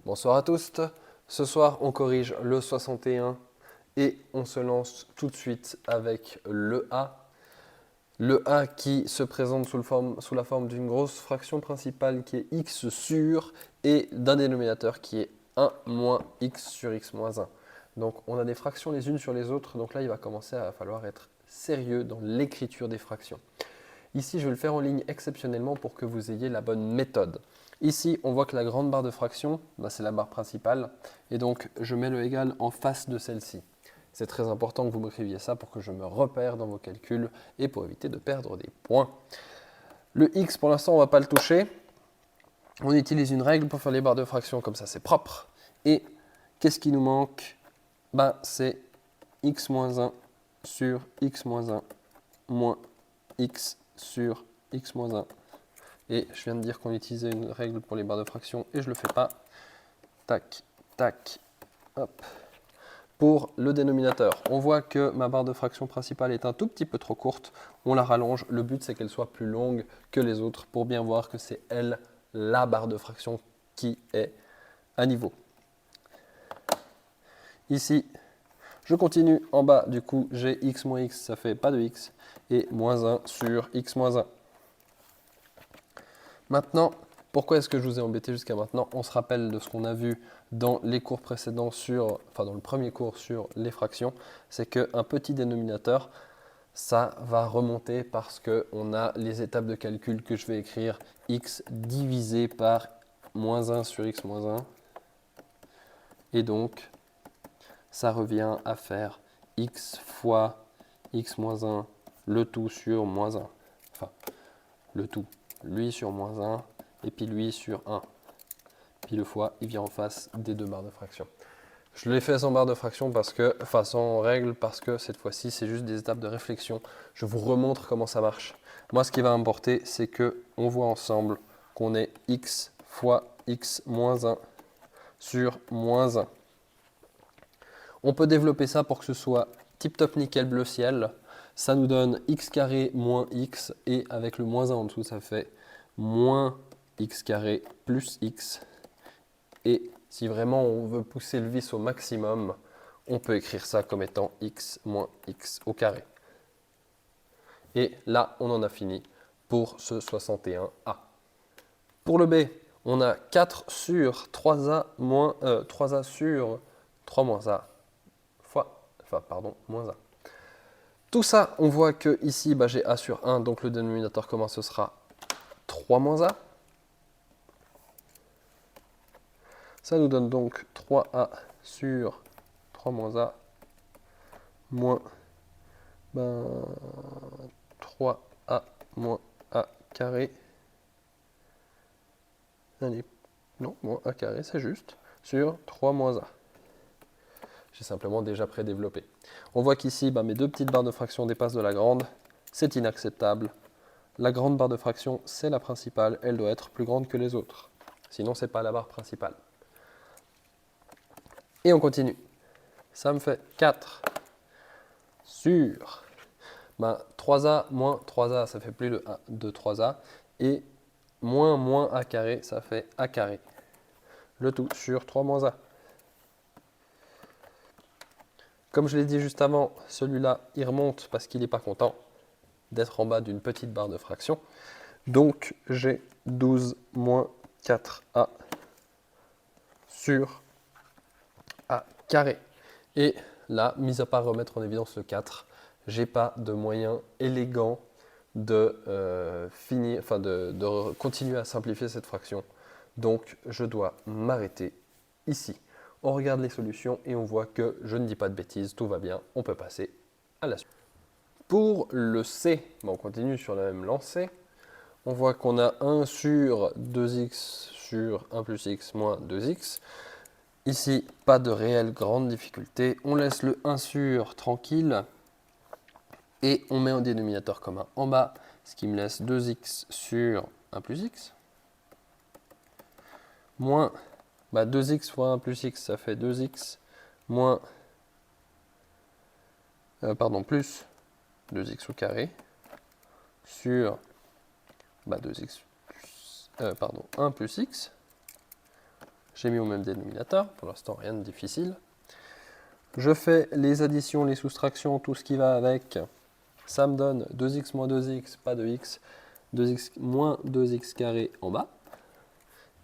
Bonsoir à tous. Ce soir, on corrige le 61 et on se lance tout de suite avec le A. Le A qui se présente sous la forme d'une grosse fraction principale qui est x sur et d'un dénominateur qui est 1 moins x sur x moins 1. Donc on a des fractions les unes sur les autres, donc là il va commencer à falloir être sérieux dans l'écriture des fractions. Ici, je vais le faire en ligne exceptionnellement pour que vous ayez la bonne méthode. Ici, on voit que la grande barre de fraction, c'est la barre principale, et donc je mets le égal en face de celle-ci. C'est très important que vous m'écriviez ça pour que je me repère dans vos calculs et pour éviter de perdre des points. Le x, pour l'instant, on ne va pas le toucher. On utilise une règle pour faire les barres de fraction, comme ça c'est propre. Et qu'est-ce qui nous manque? C'est x moins 1 sur x moins 1 moins x sur x moins 1. Et je viens de dire qu'on utilisait une règle pour les barres de fraction et je ne le fais pas. Tac, tac, hop. Pour le dénominateur, on voit que ma barre de fraction principale est un tout petit peu trop courte. On la rallonge. Le but, c'est qu'elle soit plus longue que les autres pour bien voir que c'est elle, la barre de fraction, qui est à niveau. Ici, je continue. En bas, du coup, j'ai x moins x, ça fait pas de x, et moins 1 sur x moins 1. Maintenant, pourquoi est-ce que je vous ai embêté jusqu'à maintenant? On se rappelle de ce qu'on a vu dans les cours précédents dans le premier cours sur les fractions, c'est qu'un petit dénominateur, ça va remonter parce qu'on a les étapes de calcul que je vais écrire x divisé par moins 1 sur x moins 1. Et donc, ça revient à faire x fois x moins 1, le tout sur moins 1. Enfin, le tout, lui sur moins 1, et puis lui sur 1. Puis le fois, il vient en face des deux barres de fraction. Je l'ai fait sans barre de fraction sans règle, parce que cette fois-ci, c'est juste des étapes de réflexion. Je vous remontre comment ça marche. Moi, ce qui va importer, c'est qu'on voit ensemble qu'on ait x fois x moins 1 sur moins 1. On peut développer ça pour que ce soit tip-top nickel bleu ciel. Ça nous donne x carré moins x, et avec le moins 1 en dessous, ça fait moins x carré plus x. Et si vraiment on veut pousser le vice au maximum, on peut écrire ça comme étant x moins x au carré. Et là, on en a fini pour ce 61A. Pour le B, on a 4 sur 3A, 3A sur 3 moins A moins A. Tout ça, on voit que ici, j'ai A sur 1, donc le dénominateur commun, ce sera 3 moins A. Ça nous donne donc 3A sur 3 moins A moins 3A moins A carré. Allez, non, moins A carré, c'est juste, sur 3 moins A. J'ai simplement déjà prédéveloppé. On voit qu'ici, mes deux petites barres de fraction dépassent de la grande. C'est inacceptable. La grande barre de fraction, c'est la principale. Elle doit être plus grande que les autres. Sinon, ce n'est pas la barre principale. Et on continue. Ça me fait 4 sur 3A moins 3A, ça fait plus de 3A. Et moins A carré, ça fait A carré. Le tout sur 3 moins A. Comme je l'ai dit juste avant, celui-là, il remonte parce qu'il n'est pas content d'être en bas d'une petite barre de fraction. Donc, j'ai 12 moins 4A sur A carré. Et là, mis à part remettre en évidence le 4, j'ai pas de moyen élégant de continuer à simplifier cette fraction. Donc, je dois m'arrêter ici. On regarde les solutions et on voit que je ne dis pas de bêtises, tout va bien, on peut passer à la suite. Pour le C, on continue sur la même lancée. On voit qu'on a 1 sur 2x sur 1 plus x moins 2x. Ici, pas de réelle grande difficulté. On laisse le 1 sur tranquille et on met un dénominateur commun en bas, ce qui me laisse 2x sur 1 plus x. Moins 2x fois 1 plus x, ça fait 2x moins plus 2x au carré sur 1 plus x j'ai mis au même dénominateur, pour l'instant rien de difficile. Je fais les additions, les soustractions, tout ce qui va avec. Ça me donne 2x moins 2x, pas de x, 2x moins 2x carré en bas,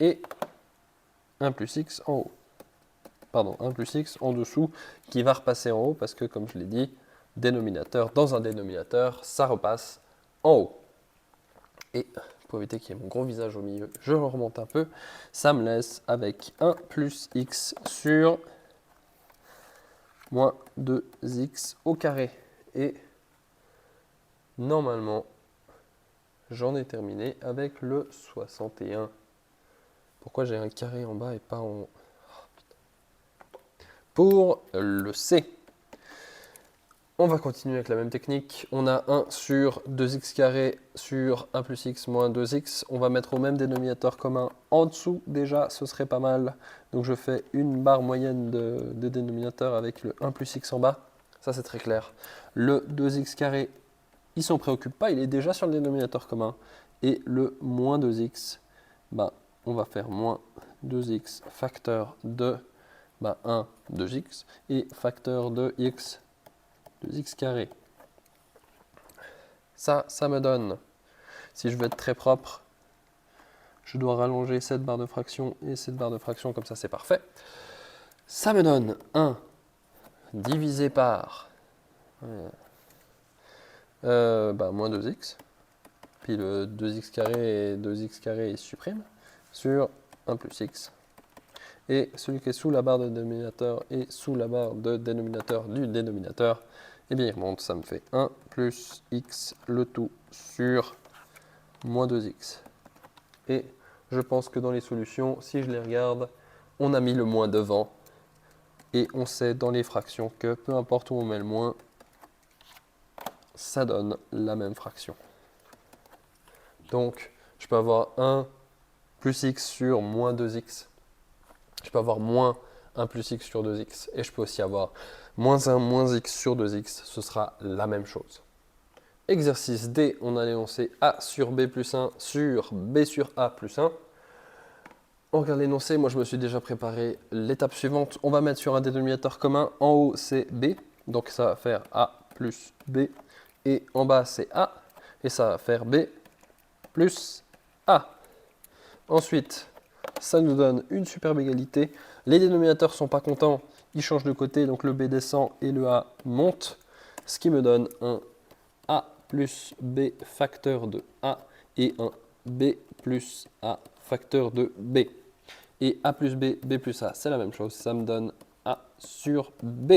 et 1 plus x en haut. Pardon, 1 plus x en dessous, qui va repasser en haut, parce que comme je l'ai dit, dénominateur dans un dénominateur, ça repasse en haut. Et pour éviter qu'il y ait mon gros visage au milieu, je remonte un peu, ça me laisse avec 1 plus x sur moins 2x au carré. Et normalement, j'en ai terminé avec le 61. Pourquoi j'ai un carré en bas et pas en haut? Pour le C, on va continuer avec la même technique. On a 1 sur 2x carré sur 1 plus x moins 2x. On va mettre au même dénominateur commun en dessous. Déjà, ce serait pas mal. Donc je fais une barre moyenne de dénominateur avec le 1 plus x en bas. Ça, c'est très clair. Le 2x carré, il s'en préoccupe pas. Il est déjà sur le dénominateur commun. Et le moins 2x, on va faire moins 2x facteur de 1, 2x. Et facteur de x, 2x carré. Ça me donne, si je veux être très propre, je dois rallonger cette barre de fraction et cette barre de fraction, comme ça c'est parfait. Ça me donne 1 divisé par moins 2x, puis le 2x carré et 2x carré il se supprime, sur 1 plus x. Et celui qui est sous la barre de dénominateur et sous la barre de dénominateur du dénominateur, et bien il remonte, ça me fait 1 plus x le tout sur moins 2x. Et je pense que dans les solutions, si je les regarde, on a mis le moins devant. Et on sait dans les fractions que peu importe où on met le moins, ça donne la même fraction. Donc je peux avoir 1 plus x sur moins 2x. Je peux avoir moins 1 plus x sur 2x. Et je peux aussi avoir moins 1 moins x sur 2x. Ce sera la même chose. Exercice D, on a l'énoncé A sur B plus 1 sur B sur A plus 1. On regarde l'énoncé, moi je me suis déjà préparé l'étape suivante. On va mettre sur un dénominateur commun. En haut c'est B, donc ça va faire A plus B. Et en bas c'est A, et ça va faire B plus A. Ensuite, ça nous donne une superbe égalité. Les dénominateurs ne sont pas contents, ils changent de côté, donc le B descend et le A monte. Ce qui me donne un A plus B facteur de A et un B plus A facteur de B. Et A plus B, B plus A, c'est la même chose. Ça me donne A sur B.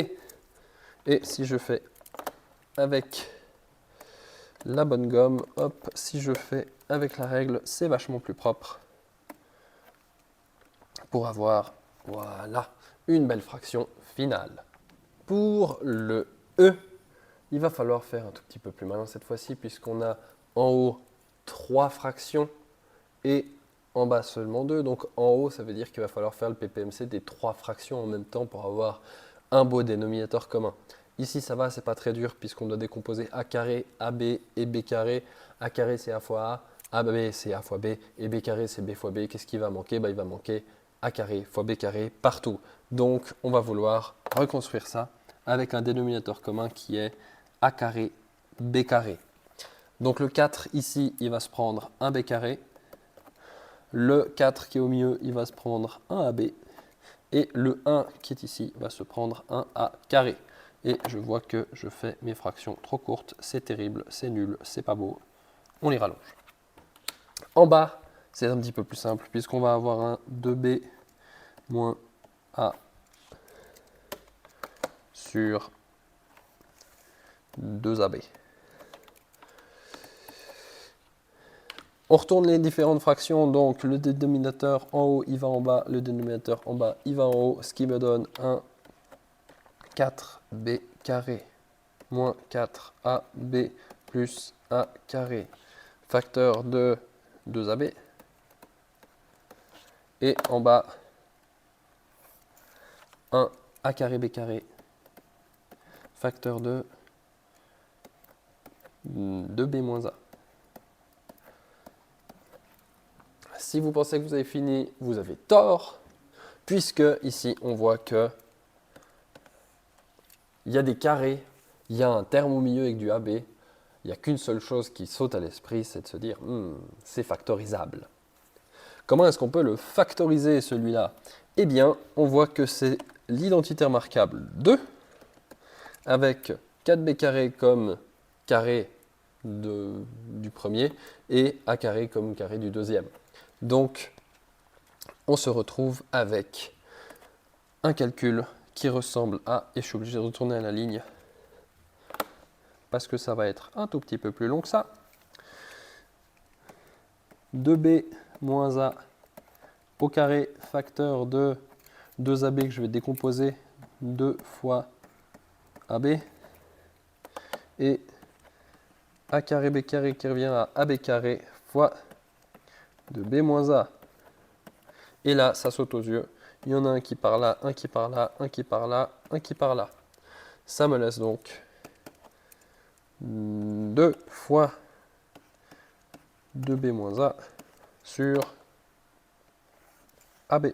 Et si je fais avec la bonne gomme, hop, si je fais avec la règle, c'est vachement plus propre. Pour avoir, voilà, une belle fraction finale. Pour le E, il va falloir faire un tout petit peu plus malin cette fois-ci, puisqu'on a en haut 3 fractions et en bas seulement 2. Donc en haut, ça veut dire qu'il va falloir faire le PPMC des 3 fractions en même temps pour avoir un beau dénominateur commun. Ici, ça va, c'est pas très dur puisqu'on doit décomposer A carré, AB et B carré. A carré, c'est A fois A, AB, c'est A fois B, et B carré, c'est B fois B. Qu'est-ce qui va manquer? Il va manquer A carré fois B carré partout. Donc, on va vouloir reconstruire ça avec un dénominateur commun qui est A carré, B carré. Donc le 4 ici, il va se prendre un B carré. Le 4 qui est au milieu, il va se prendre un AB. Et le 1 qui est ici va se prendre un A carré. Et je vois que je fais mes fractions trop courtes. C'est terrible, c'est nul, c'est pas beau. On les rallonge. En bas, c'est un petit peu plus simple puisqu'on va avoir un 2B moins A sur 2AB. On retourne les différentes fractions, donc le dénominateur en haut, il va en bas, le dénominateur en bas, il va en haut, ce qui me donne un 4b carré moins 4ab plus a carré, facteur de 2ab, et en bas, un a carré b carré, facteur de 2b moins a. Si vous pensez que vous avez fini, vous avez tort. puisque ici, on voit que il y a des carrés, il y a un terme au milieu avec du AB, il n'y a qu'une seule chose qui saute à l'esprit, c'est de se dire, c'est factorisable. Comment est-ce qu'on peut le factoriser, celui-là? Eh bien, on voit que c'est l'identité remarquable 2, avec 4b carré comme carré du premier, et a carré comme carré du deuxième. Donc, on se retrouve avec un calcul qui ressemble à, et je suis obligé de retourner à la ligne, parce que ça va être un tout petit peu plus long que ça, 2b moins a au carré facteur de 2ab que je vais décomposer 2 fois ab, et a carré b carré qui revient à ab carré fois 2b moins a. Et là, ça saute aux yeux. Il y en a un qui part là, un qui part là, un qui part là, un qui part là. Ça me laisse donc 2 fois 2b moins a sur AB.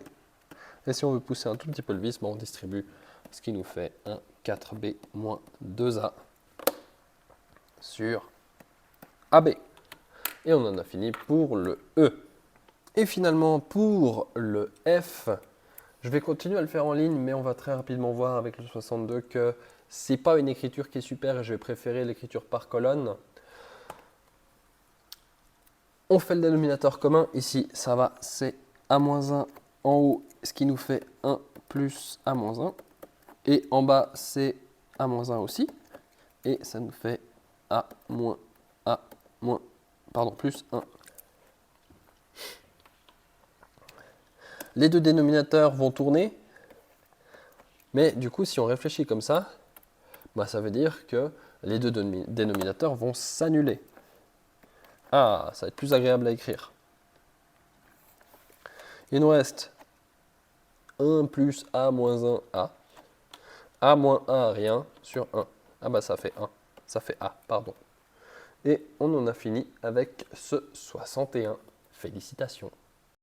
Et si on veut pousser un tout petit peu le vis, on distribue, ce qui nous fait un 4b moins 2a sur AB. Et on en a fini pour le E. Et finalement, pour le F, je vais continuer à le faire en ligne, mais on va très rapidement voir avec le 62 que c'est pas une écriture qui est super et je vais préférer l'écriture par colonne. On fait le dénominateur commun. Ici, ça va, c'est A-1 en haut, ce qui nous fait 1 plus A-1. Et en bas, c'est A-1 aussi. Et ça nous fait A moins A moins, pardon, plus 1. Les deux dénominateurs vont tourner. Mais du coup, si on réfléchit comme ça, ça veut dire que les deux dénominateurs vont s'annuler. Ah, ça va être plus agréable à écrire. Il nous reste 1 plus A moins 1 A. A moins 1, rien, sur 1. Ah ça fait 1. Ça fait A, pardon. Et on en a fini avec ce 61. Félicitations.